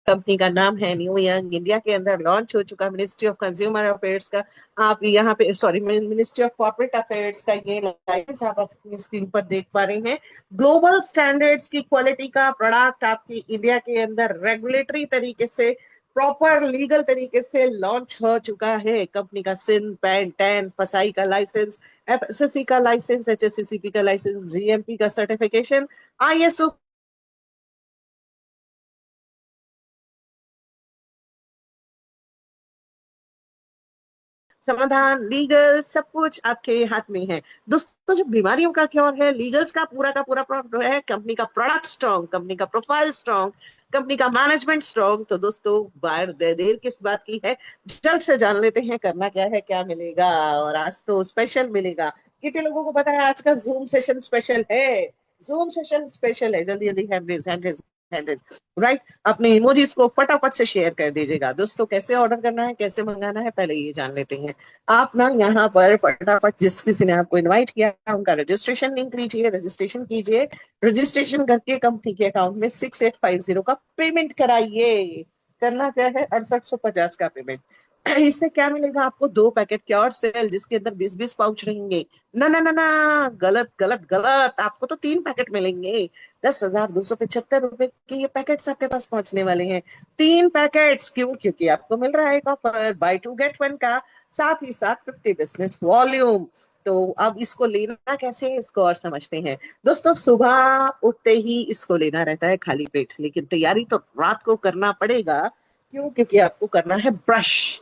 Company का नाम है न्यू यंग, इंडिया के अंदर लॉन्च हो चुका, मिनिस्ट्री ऑफ कंज्यूमर अफेयर्स का। आप यहाँ पे, sorry, ministry of corporate affairs का ये लाइसेंस आप अपनी स्क्रीन पर देख पा रहे हैं। ग्लोबल स्टैंडर्ड्स की क्वालिटी का प्रोडक्ट आपकी इंडिया के अंदर रेगुलेटरी तरीके से, प्रॉपर लीगल तरीके से लॉन्च हो चुका है। कंपनी का सिन, पैन, टैन, फसाई का लाइसेंस, एफएसएससी का लाइसेंस, एचएससीसीपी का लाइसेंस, जीएमपी का सर्टिफिकेशन, आईएसओ समाधान, लीगल, सब कुछ आपके हाथ में है। दोस्तों, जो बीमारियों का क्योर है, लीगल्स का पूरा product है, कंपनी का प्रोडक्ट स्ट्रॉन्ग, कंपनी का प्रोफाइल स्ट्रॉन्ग, कंपनी का मैनेजमेंट स्ट्रॉन्ग। तो दोस्तों, बार देर किस बात की है, जल्द से जान लेते हैं करना क्या है, क्या मिलेगा। और आज तो स्पेशल मिलेगा। कितने लोगों को पता है आज का जूम सेशन स्पेशल है? जूम सेशन स्पेशल है। जल्दी जल्दी हैंड रेज, राइट। अपने इमोजीज को फटाफट से शेयर कर दीजिएगा। दोस्तों, कैसे ऑर्डर करना है, कैसे मंगाना है, पहले ये जान लेते हैं। आप ना यहाँ पर फटाफट, जिस किसी ने आपको इनवाइट किया उनका रजिस्ट्रेशन लिंक लीजिए, रजिस्ट्रेशन कीजिए। रजिस्ट्रेशन करके कंपनी के अकाउंट में 6850 का पेमेंट कराइए। करना क्या है, 6850 का पेमेंट। इससे क्या मिलेगा आपको? 2 पैकेट क्योर सेल, जिसके अंदर 20-20 पाउच रहेंगे। ना ना ना ना, गलत गलत गलत, आपको तो 3 पैकेट मिलेंगे। 10,275 रुपए के ये पैकेट्स आपके पास पहुंचने वाले हैं। 3 पैकेट्स क्यों? क्योंकि आपको मिल रहा है एक ऑफर, बाय 2 गेट 1 का, साथ ही साथ 50 बिजनेस वॉल्यूम। तो अब इसको लेना कैसे है, इसको और समझते हैं। दोस्तों, सुबह उठते ही इसको लेना रहता है खाली पेट, लेकिन तैयारी तो रात को करना पड़ेगा। क्यों? क्योंकि आपको करना है ब्रश।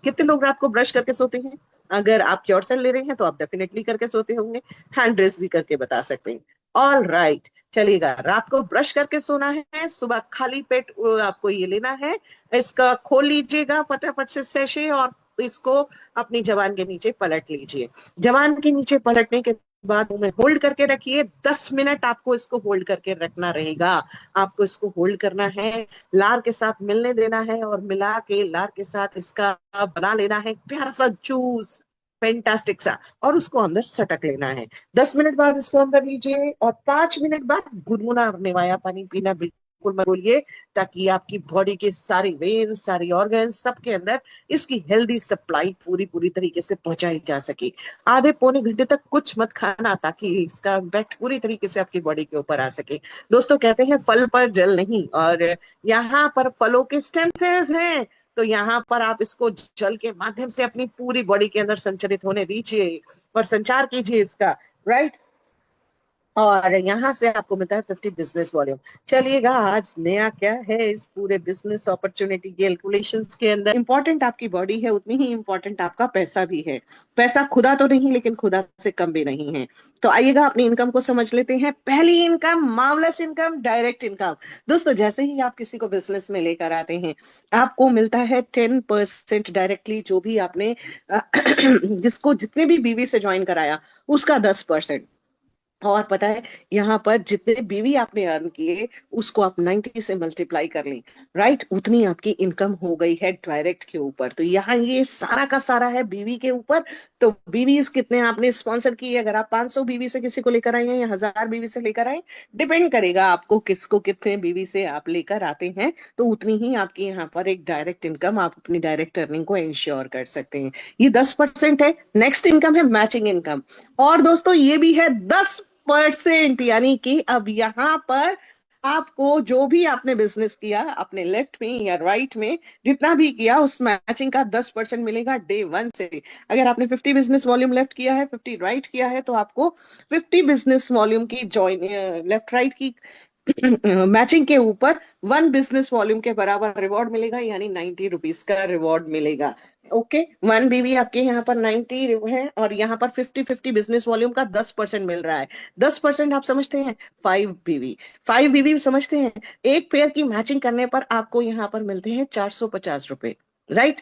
कितने लोग रात को ब्रश करके सोते हैं? अगर आप क्योरसेल ले रहे हैं तो आप डेफिनेटली करके सोते होंगे। हैंड रेस भी करके बता सकते हैं। ऑल राइट, चलिएगा। रात को ब्रश करके सोना है, सुबह खाली पेट आपको ये लेना है। इसका खोल लीजिएगा फटाफट से सेशे, और इसको अपनी जबान के नीचे पलट लीजिए। जबान के नीचे पलटने के बाद मुंह में होल्ड करके रखिए। 10 मिनट आपको इसको होल्ड करके रखना रहेगा। आपको इसको होल्ड करना है, लार के साथ मिलने देना है, और मिला के लार के साथ इसका बना लेना है प्यारा सा जूस, फैंटास्टिक सा, और उसको अंदर सटक लेना है। 10 मिनट बाद इसको अंदर लीजिए, और 5 मिनट बाद गुनगुना निवाया पानी पीना बिल्कुल मत भूलिए, ताकि आपकी बॉडी के सारी वेन्स, सारी ऑर्गन, सबके अंदर इसकी हेल्दी सप्लाई पूरी पूरी तरीके से पहुंचाई जा सके। आधे पौने घंटे तक कुछ मत खाना, ताकि इसका इम्पैक्ट पूरी तरीके से आपकी बॉडी के ऊपर आ सके। दोस्तों, कहते हैं फल पर जल नहीं, और यहाँ पर फलों के स्टेम सेल्स हैं। तो यहाँ पर आप इसको जल के माध्यम से अपनी पूरी बॉडी के अंदर संचरित होने दीजिए, और संचार कीजिए इसका, राइट। और यहाँ से आपको मिलता है 50 बिजनेस वॉल्यूम। चलिएगा, आज नया क्या है इस पूरे बिजनेस अपॉर्चुनिटी कैलकुलेशंस के अंदर? इंपॉर्टेंट आपकी बॉडी है, उतनी ही इंपॉर्टेंट आपका पैसा भी है। पैसा खुदा तो नहीं, लेकिन खुदा से कम भी नहीं है। तो आइएगा, अपनी इनकम को समझ लेते हैं। पहली income, marvellous income, direct income. दोस्तों, जैसे ही आप किसी को बिजनेस में लेकर आते हैं, आपको मिलता है 10% डायरेक्टली, जो भी आपने जिसको जितने भी बीवी से ज्वाइन कराया उसका 10%। और पता है, यहाँ पर जितने बीवी आपने अर्न किए उसको आप 90 से मल्टीप्लाई कर लें, राइट, उतनी आपकी इनकम हो गई है डायरेक्ट के ऊपर। तो यहाँ ये सारा का सारा है बीवी के ऊपर। तो बीवीज कितने आपने स्पॉन्सर किए, अगर आप 500 बीवी से किसी को लेकर आए हैं या 1000 बीवी से लेकर आए, डिपेंड करेगा आपको किसको कितने बीवी से आप लेकर आते हैं, तो उतनी ही आपकी यहाँ पर एक डायरेक्ट इनकम, आप अपनी डायरेक्ट अर्निंग को इंश्योर कर सकते हैं। ये 10% है। नेक्स्ट इनकम है मैचिंग इनकम। और दोस्तों, ये भी है 10%, यानी कि अब यहाँ पर आपको जो भी आपने बिजनेस किया, अपने लेफ्ट में या राइट में जितना भी किया, उस मैचिंग का 10% मिलेगा डे 1 से। अगर आपने 50 बिजनेस वॉल्यूम लेफ्ट किया है, 50 राइट किया है, तो आपको 50 बिजनेस वॉल्यूम की ज्वाइन, लेफ्ट राइट की मैचिंग के ऊपर 1 बिजनेस वॉल्यूम के बराबर रिवॉर्ड मिलेगा, यानी 90 रुपीज का रिवॉर्ड मिलेगा। ओके, 1 बीवी आपके यहाँ पर 90 है, और यहाँ पर 50 बिजनेस वॉल्यूम का 10% मिल रहा है। 10% आप समझते हैं? 5 बीवी, 5 बीवी समझते हैं? एक पेयर की मैचिंग करने पर आपको यहाँ पर मिलते हैं 450 रुपए, राइट।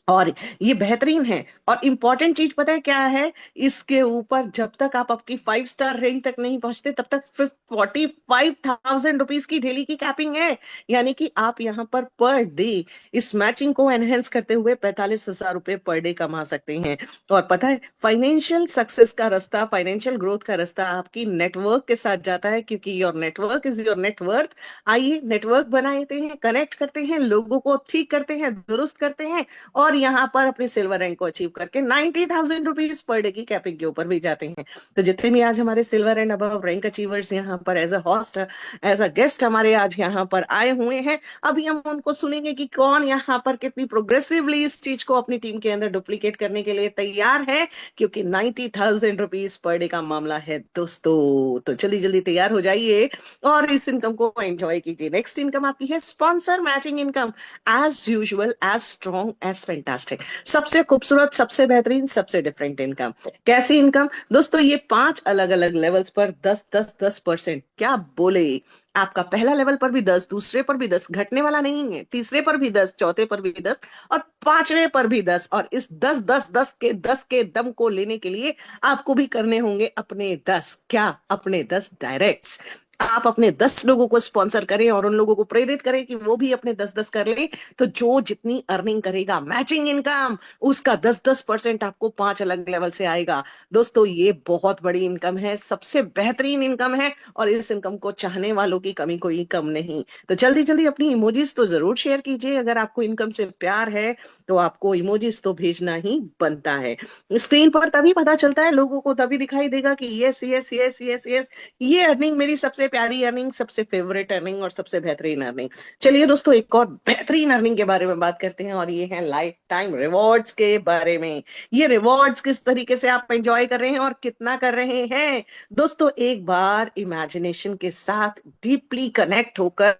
और ये बेहतरीन है। और इम्पॉर्टेंट चीज पता है क्या है, इसके ऊपर जब तक आप आपकी 5 स्टार रैंक तक नहीं पहुंचते तब तक 45,000 रुपीज की डेली की कैपिंग है। यानी कि आप यहाँ पर डे इस मैचिंग को एनहेंस करते हुए 45,000 रुपये पर डे कमा सकते हैं। और पता है, फाइनेंशियल सक्सेस का रास्ता, फाइनेंशियल ग्रोथ का रास्ता आपकी नेटवर्क के साथ जाता है, क्योंकि your network is your net worth. आइए नेटवर्क बनाते हैं, कनेक्ट करते हैं, लोगों को ठीक करते हैं, दुरुस्त करते हैं, और यहाँ पर अपने सिल्वर रैंक को अचीव करके 90,000 रुपीज पर डे की कैपिंग के ऊपर भी जाते हैं। तो जितने भी आज हमारे silver and above rank achievers यहाँ पर as a host, as a guest हमारे आज यहाँ पर आए हुए हैं, अभी हम उनको सुनेंगे कि कौन यहाँ पर कितनी प्रोग्रेसिवली इस चीज को अपनी टीम के अंदर डुप्लीकेट करने के लिए तैयार है, क्योंकि 90,000 रुपीज पर डे का मामला है दोस्तों। तो जल्दी जल्दी तैयार हो जाइए और इस इनकम को एंजॉय कीजिए। नेक्स्ट इनकम आपकी है sponsor matching income, as usual, as strong, as fantastic. सबसे खूबसूरत, सबसे बेहतरीन, सबसे डिफरेंट इनकम। कैसी इनकम दोस्तों? ये 5 अलग अलग लेवल्स पर 10-10-10%, क्या बोले, आपका पहला लेवल पर भी 10, दूसरे पर भी 10, घटने वाला नहीं है, तीसरे पर भी 10, चौथे पर भी 10, और पांचवे पर भी 10। और इस 10-10-10 के दम को लेने के लिए आपको भी करने होंगे अपने 10, क्या, अपने 10 डायरेक्ट्स। आप अपने 10 लोगों को स्पॉन्सर करें और उन लोगों को प्रेरित करें कि वो भी अपने 10-10 कर लें। तो जो जितनी अर्निंग करेगा मैचिंग इनकम, उसका 10-10% आपको 5 अलग लेवल से आएगा। दोस्तों ये बहुत बड़ी इनकम है, सबसे बेहतरीन इनकम है, और इस इनकम को चाहने वालों की कमी कोई कम नहीं। तो जल्दी जल्दी अपनी इमोजीज तो जरूर शेयर कीजिए। अगर आपको इनकम से प्यार है तो आपको इमोजीज तो भेजना ही बनता है। स्क्रीन पर तभी पता चलता है लोगों को, तभी दिखाई देगा कि yes yes yes yes yes, ये अर्निंग मेरी सबसे प्यारी अर्निंग, सबसे फेवरेट अर्निंग और सबसे बेहतरीन अर्निंग। चलिए दोस्तों, एक और बेहतरीन अर्निंग के बारे में बात करते हैं, और ये है लाइफ टाइम रिवॉर्ड्स के बारे में। ये रिवॉर्ड्स किस तरीके से आप एंजॉय कर रहे हैं और कितना कर रहे हैं। दोस्तों एक बार इमेजिनेशन के साथ डीपली कनेक्ट होकर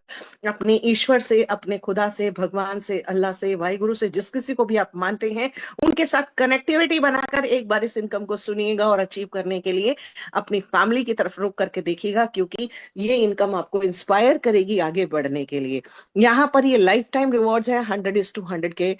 अपने ईश्वर से, अपने खुदा से, भगवान से, अल्लाह से, वाहिगुरु से, जिस किसी को भी आप मानते हैं, उनके साथ कनेक्टिविटी बनाकर एक बार इस इनकम को सुनिएगा और अचीव करने के लिए अपनी फैमिली की तरफ रुख करके देखिएगा, क्योंकि ये इनकम आपको इंस्पायर करेगी आगे बढ़ने के लिए। यहाँ पर ये लाइफ टाइम रिवॉर्ड्स है 100:100 के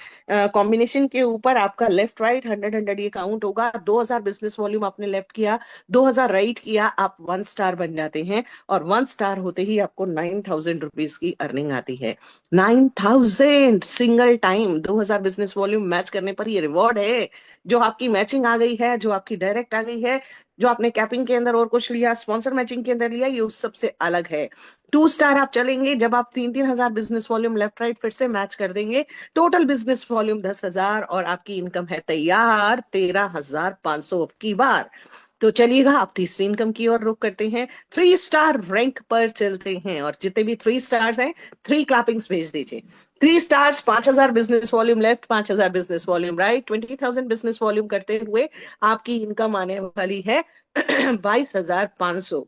कॉम्बिनेशन के ऊपर। आपका लेफ्ट राइट 100-100 ये काउंट होगा। 2,000 बिजनेस वॉल्यूम आपने लेफ्ट किया, 2,000 राइट किया, आप 1 स्टार बन जाते हैं, और 1 स्टार होते ही आपको 9,000 रुपीज की अर्निंग आती है। 9,000 single time 2,000 business volume match करने पर ये रिवॉर्ड है। जो आपकी मैचिंग आ गई है, जो आपकी डायरेक्ट आ गई है, जो आपने कैपिंग के अंदर और कुछ लिया, स्पॉन्सर मैचिंग के अंदर लिया, ये उस सबसे अलग है। 2 स्टार आप चलेंगे जब आप 3-3 हजार बिजनेस वॉल्यूम लेफ्ट राइट फिर से मैच कर देंगे। टोटल बिजनेस वॉल्यूम 10,000, और आपकी इनकम है तैयार 13,500 अब की बार। तो चलिएगा आप तीसरी इनकम की ओर रुख करते हैं। 3 स्टार रैंक पर चलते हैं, और जितने भी 3 स्टार्स हैं 3 क्लैपिंग्स भेज दीजिए। 3 stars, 5,000 business volume left, 5,000 business volume right, 20,000 business volume करते हुए आपकी इनकम आने वाली है 22,500।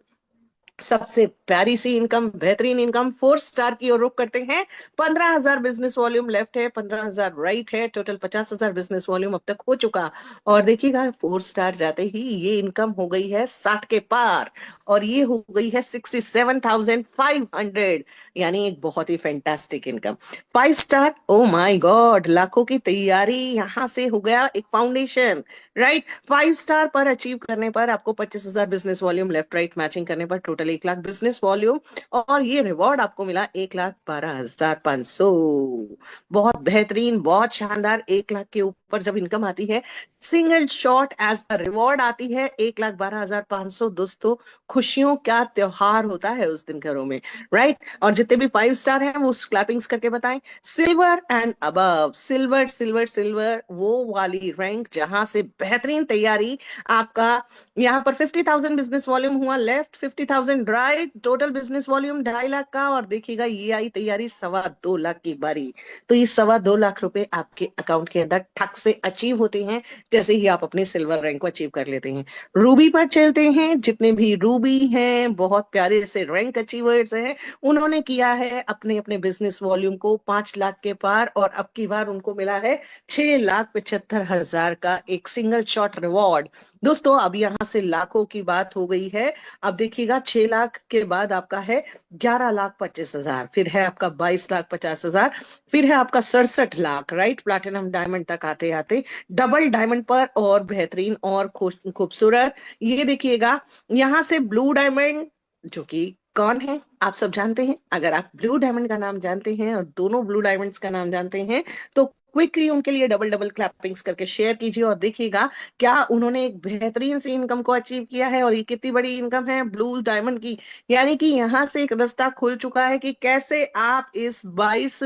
सबसे प्यारी सी इनकम, बेहतरीन इनकम, 4 स्टार की ओर रुख करते हैं। 15,000 बिजनेस वॉल्यूम लेफ्ट है, 15,000 राइट है, टोटल 50,000 बिजनेस वॉल्यूम अब तक हो चुका। और देखिएगा 4 स्टार जाते ही ये इनकम हो गई है 60 के पार, और ये हो गई है 67,500, यानी एक बहुत ही fantastic income. 5 star, oh my god, लाखों की तैयारी, यहां से हो गया एक फाउंडेशन, राइट। 5 स्टार पर अचीव करने पर आपको 25,000 business volume left right matching करने पर टोटल 1 लाख बिजनेस वॉल्यूम, और ये रिवॉर्ड आपको मिला 1,12,500। बहुत बेहतरीन, बहुत शानदार। 1 लाख के ऊपर जब इनकम आती है, single shot as a reward आती है 1,12,500। दोस्तों खुशियों का त्योहार होता है उस दिन घरों में, राइट। और जितने भी 5 स्टार हैं वो क्लैपिंग्स करके बताएं। Silver and above, silver silver silver, वो वाली रैंक जहां से बेहतरीन तैयारी आपका। यहाँ पर 50,000 बिजनेस वॉल्यूम हुआ left, 50,000 right, total business volume 2.5 lakh का। और देखिएगा ये आई तैयारी 2.25 लाख की बारी। तो ये 2.25 लाख रुपए आपके अकाउंट के अंदर ठक से अचीव होते हैं जैसे ही आप अपने सिल्वर रैंक को अचीव कर लेते हैं। रूबी पर चलते हैं। जितने भी रूबी हैं, बहुत प्यारे से रैंक अचीवर्स हैं, उन्होंने किया है अपने अपने बिजनेस वॉल्यूम को 5 लाख के पार, और अब की बार उनको मिला है 6,75,000 का एक सिंगल शॉट रिवॉर्ड। दोस्तों अब यहाँ से लाखों की बात हो गई है। अब देखिएगा 6 लाख के बाद आपका है 11,25,000, फिर है आपका 22,50,000, फिर है आपका 67 लाख, राइट, प्लैटिनम डायमंड तक आते आते डबल डायमंड पर और बेहतरीन और खूबसूरत। ये देखिएगा यहाँ से ब्लू डायमंड, जो कि कौन है आप सब जानते हैं। अगर आप ब्लू डायमंड का नाम जानते हैं और दोनों ब्लू डायमंड्स का नाम जानते हैं तो क्विकली उनके लिए डबल डबल क्लैपिंग्स करके शेयर कीजिए और देखिएगा क्या उन्होंने एक बेहतरीन सी इनकम को अचीव किया है। और ये कितनी बड़ी इनकम है ब्लू डायमंड की, यानी कि यहाँ से एक रास्ता खुल चुका है कि कैसे आप इस 22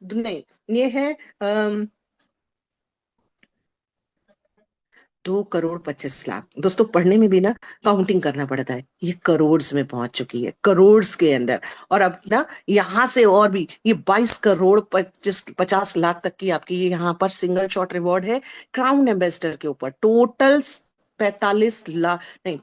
नहीं, ये है 2,25,00,000। दोस्तों पढ़ने में भी ना काउंटिंग करना पड़ता है, ये करोड़ में पहुंच चुकी है, करोड़ के अंदर। और अब ना यहाँ से और भी ये 22,50,00,000 तक की आपकी ये यहाँ पर सिंगल शॉट रिवॉर्ड है क्राउन एम्बेसडर के ऊपर। टोटल 45 लाख नहीं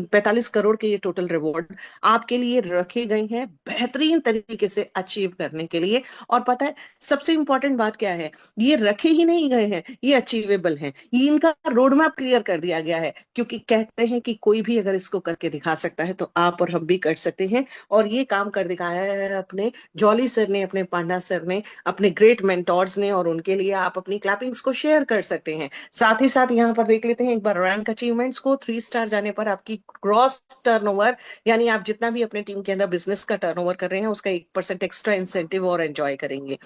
45 करोड़ के ये टोटल रिवॉर्ड आपके लिए रखे गए हैं बेहतरीन तरीके से अचीव करने के लिए। और पता है सबसे इंपॉर्टेंट बात क्या है, ये रखे ही नहीं गए हैं, ये अचीवेबल हैं। ये इनका रोड मैप क्लियर कर दिया गया है, क्योंकि कहते हैं कि कोई भी अगर इसको करके दिखा सकता है तो आप और हम भी कर सकते हैं। और ये काम कर दिखाया है अपने जॉली सर ने, अपने पांडा सर ने, अपने ग्रेट मेंटोर्स ने, और उनके लिए आप अपनी क्लैपिंग्स को शेयर कर सकते हैं। साथ ही साथ यहाँ पर देख लेते हैं एक बार रैंक अचीवमेंट्स को। 3 स्टार जाने पर आपकी क्रॉस टर्नओवर, यानी आप जितना भी अपने टीम के अंदर बिजनेस का टर्नओवर कर रहे हैं उसका 1% एक्स्ट्रा इंसेंटिव और एंजॉय करेंगे।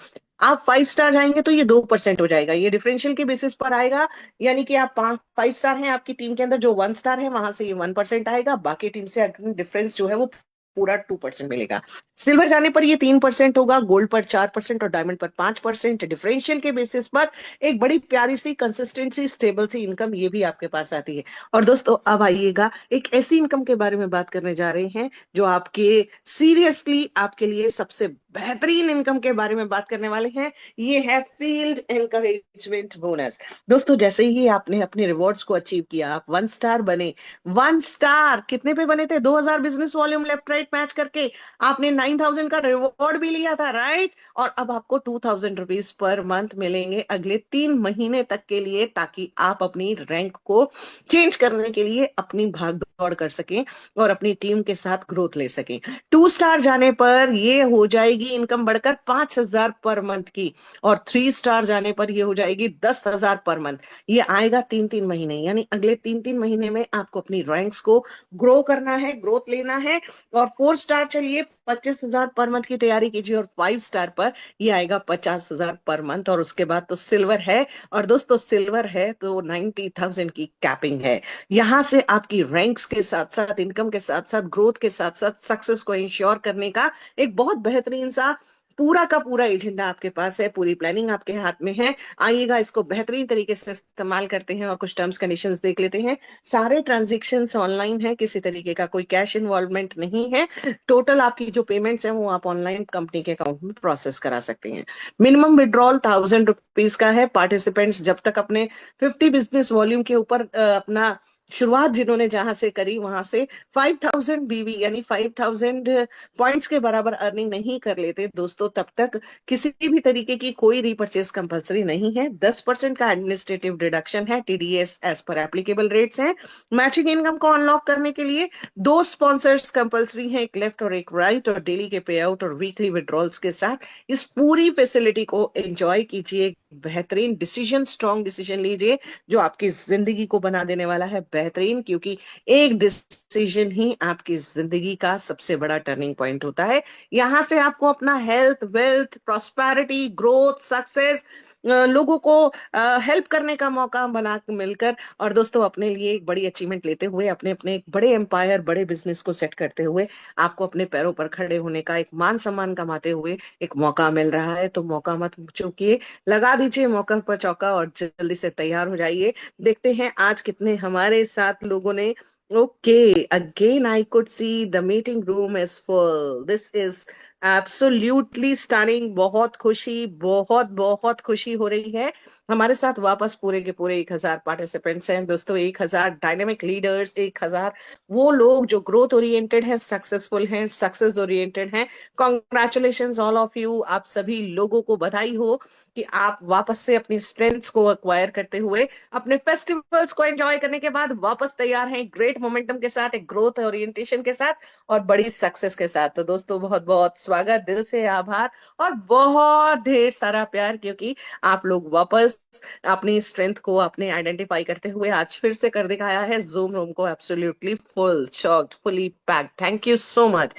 आप 5 स्टार जाएंगे तो ये 2% हो जाएगा, ये डिफरेंशियल के बेसिस पर आएगा। यानी कि आप 5 स्टार हैं आपकी टीम के अंदर, जो 1 स्टार है वहां से ये 1% आएगा, बाकी टीम से डिफरेंस जो है वो पूरा 2% मिलेगा। सिल्वर जाने पर ये 3% होगा, गोल्ड पर 4% और डायमंड पर 5%। डिफरेंशियल के बेसिस पर एक बड़ी प्यारी सी कंसिस्टेंसी स्टेबल सी इनकम ये भी आपके पास आती है। और दोस्तों अब आइएगा एक ऐसी इनकम के बारे में बात करने जा रहे हैं जो आपके सीरियसली आपके लिए सबसे बेहतरीन इनकम के बारे में बात करने वाले हैं। ये है फील्ड एनकरेजमेंट बोनस। दोस्तों जैसे ही आपने अपने रिवॉर्ड्स को अचीव किया, आप 1 स्टार बने। 1 स्टार कितने पे बने थे? 2,000 business volume left right match करके आपने 9,000 का रिवॉर्ड भी लिया था, राइट। और अब आपको 2,000 रुपीज पर मंथ मिलेंगे अगले 3 महीने तक के लिए, ताकि आप अपनी रैंक को चेंज करने के लिए अपनी भाग दौड़ कर सकें और अपनी टीम के साथ ग्रोथ ले सकें। 2 स्टार जाने पर ये हो जाएगी इनकम बढ़कर 5,000 पर मंथ की, और 3 स्टार जाने पर ये हो जाएगी 10,000 पर मंथ। ये आएगा 3-3 महीने, यानी अगले 3-3 महीने में आपको अपनी रैंक्स को ग्रो करना है, ग्रोथ लेना है। और 4 स्टार चलिए 25,000 पर मंथ की तैयारी कीजिए, और 5 स्टार पर ये आएगा 50,000 पर मंथ। और उसके बाद तो सिल्वर है, और दोस्तों सिल्वर है तो 90,000 की कैपिंग है। यहां से आपकी रैंक्स के साथ साथ, इनकम के साथ साथ, ग्रोथ के साथ साथ सक्सेस को इंश्योर करने का एक बहुत बेहतरीन सा पूरा का पूरा एजेंडा आपके पास है, पूरी प्लानिंग आपके हाथ में है। आइएगा इसको बेहतरीन तरीके से इस्तेमाल करते हैं और कुछ टर्म्स कंडीशंस देख लेते हैं। सारे ट्रांजेक्शन्स ऑनलाइन है, किसी तरीके का कोई कैश इन्वॉल्वमेंट नहीं है। टोटल आपकी जो पेमेंट्स है वो आप ऑनलाइन कंपनी के अकाउंट में प्रोसेस करा सकते हैं। मिनिमम विड्रॉल 1,000 रुपीज का है। पार्टिसिपेंट्स जब तक अपने 50 बिजनेस वॉल्यूम के ऊपर अपना शुरुआत जिन्होंने जहां से करी वहां से 5,000 बीवी यानी 5,000 पॉइंट्स के बराबर अर्निंग नहीं कर लेते दोस्तों, तब तक किसी भी तरीके की कोई रीपर्चेज कंपलसरी नहीं है। 10% का एडमिनिस्ट्रेटिव डिडक्शन है, TDS as per applicable rates हैं। मैचिंग इनकम को अनलॉक करने के लिए 2 स्पॉन्सर्स कंपलसरी हैं, एक लेफ्ट और एक राइट, और डेली के पे आउट और वीकली विड्रॉल्स के साथ इस पूरी फैसिलिटी को एंजॉय कीजिए। बेहतरीन डिसीजन, स्ट्रॉन्ग डिसीजन लीजिए जो आपकी जिंदगी को बना देने वाला है बेहतरीन, क्योंकि एक डिसीजन ही आपकी जिंदगी का सबसे बड़ा टर्निंग पॉइंट होता है। यहां से आपको अपना health, wealth, prosperity, growth, success, लोगों को हेल्प करने का मौका बना मिलकर, और दोस्तों अपने लिए एक बड़ी अचीवमेंट लेते हुए, अपने अपने एक बड़े एम्पायर, बड़े बिजनेस को सेट करते हुए, आपको अपने पैरों पर खड़े होने का, एक मान सम्मान कमाते हुए एक मौका मिल रहा है। तो मौका मत चूकिए, लगा दीजिए मौका पर चौका और जल्दी से तैयार हो जाइए। देखते हैं आज कितने हमारे साथ लोगों ने। Okay, again I could see the meeting room is full. This is absolutely stunning. बहुत खुशी, बहुत बहुत खुशी हो रही है। हमारे साथ वापस पूरे के पूरे 1,000 पार्टिसिपेंट्स हैं दोस्तों, 1,000 डायनेमिक लीडर्स, 1,000 वो लोग जो ग्रोथ ओरिएंटेड हैं, सक्सेसफुल हैं, सक्सेस ओरिएंटेड हैं। कॉन्ग्रेचुलेशन ऑल ऑफ यू, आप सभी लोगों को बधाई हो कि आप वापस से अपनी स्ट्रेंथ्स को एक्वायर करते हुए अपने फेस्टिवल्स को एंजॉय करने के बाद वापस तैयार हैं ग्रेट मोमेंटम के साथ, एक ग्रोथ ओरिएंटेशन के साथ और बड़ी सक्सेस के साथ। तो दोस्तों बहुत बहुत स्वागत, दिल से आभार और बहुत ढेर सारा प्यार, क्योंकि आप लोग वापस अपनी स्ट्रेंथ को अपने आइडेंटिफाई करते हुए आज फिर से कर दिखाया है जूम रूम को absolutely full choked, fully packed. Thank you so much.